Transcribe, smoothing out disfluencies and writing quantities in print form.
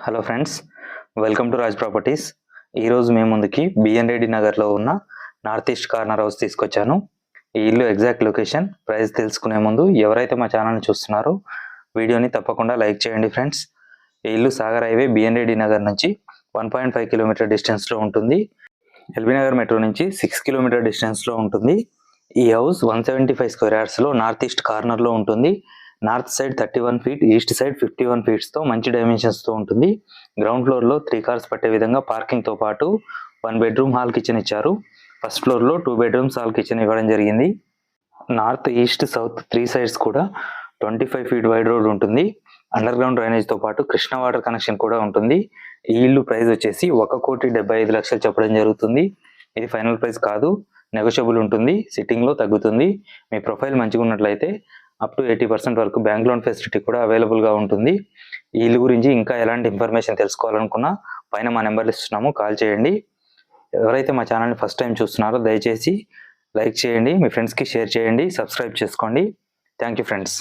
Hello friends, welcome to Raj properties. ఈరోజు మేము ముందుకి బిఎన్ రెడ్డి నగర్లో ఉన్న నార్త్ ఈస్ట్ కార్నర్ హౌస్ తీసుకొచ్చాను. ఈ ఇల్లు ఎగ్జాక్ట్ లొకేషన్, ప్రైస్ తెలుసుకునే ముందు ఎవరైతే మా ఛానల్ని చూస్తున్నారో వీడియోని తప్పకుండా లైక్ చేయండి ఫ్రెండ్స్. ఈ ఇల్లు సాగర్ హైవే బిఎన్ రెడ్డి నగర్ నుంచి 1.5 కిలోమీటర్ డిస్టెన్స్లో ఉంటుంది. ఎల్బీ నగర్ మెట్రో నుంచి 6 కిలోమీటర్ డిస్టెన్స్లో ఉంటుంది. ఈ హౌస్ 175 స్క్వేర్ యార్డ్స్లో నార్త్ ఈస్ట్ కార్నర్లో ఉంటుంది. North side 31 feet, east side 51 ఫీట్స్తో మంచి డైమెన్షన్స్తో ఉంటుంది. గ్రౌండ్ ఫ్లోర్లో 3 కార్స్ పట్టే విధంగా పార్కింగ్తో పాటు 1 బెడ్రూమ్ హాల్ కిచెన్ ఇచ్చారు. ఫస్ట్ ఫ్లోర్లో 2 బెడ్రూమ్స్ హాల్ కిచెన్ ఇవ్వడం జరిగింది. నార్త్, ఈస్ట్, సౌత్ 3 సైడ్స్ కూడా 25 ఫీట్ వైడ్ రోడ్ ఉంటుంది. అండర్ గ్రౌండ్ డ్రైనేజ్తో పాటు కృష్ణ వాటర్ కనెక్షన్ కూడా ఉంటుంది. ఈ ఇల్లు ప్రైస్ వచ్చేసి 1,75,00,000 చెప్పడం జరుగుతుంది. ఇది ఫైనల్ ప్రైస్ కాదు, నెగోషియబుల్ ఉంటుంది, సిట్టింగ్లో తగ్గుతుంది. మీ ప్రొఫైల్ మంచిగా ఉన్నట్లయితే అప్ టు 80% వరకు బ్యాంక్ లోన్ ఫెసిలిటీ కూడా అవైలబుల్గా ఉంటుంది. ఈ ఇల్లు గురించి ఇంకా ఎలాంటి ఇన్ఫర్మేషన్ తెలుసుకోవాలనుకున్నా పైన మా నెంబర్లు ఇస్తున్నాము, కాల్ చేయండి. ఎవరైతే మా ఛానల్ని ఫస్ట్ టైం చూస్తున్నారో దయచేసి లైక్ చేయండి, మీ ఫ్రెండ్స్కి షేర్ చేయండి, సబ్స్క్రైబ్ చేసుకోండి. Thank you friends.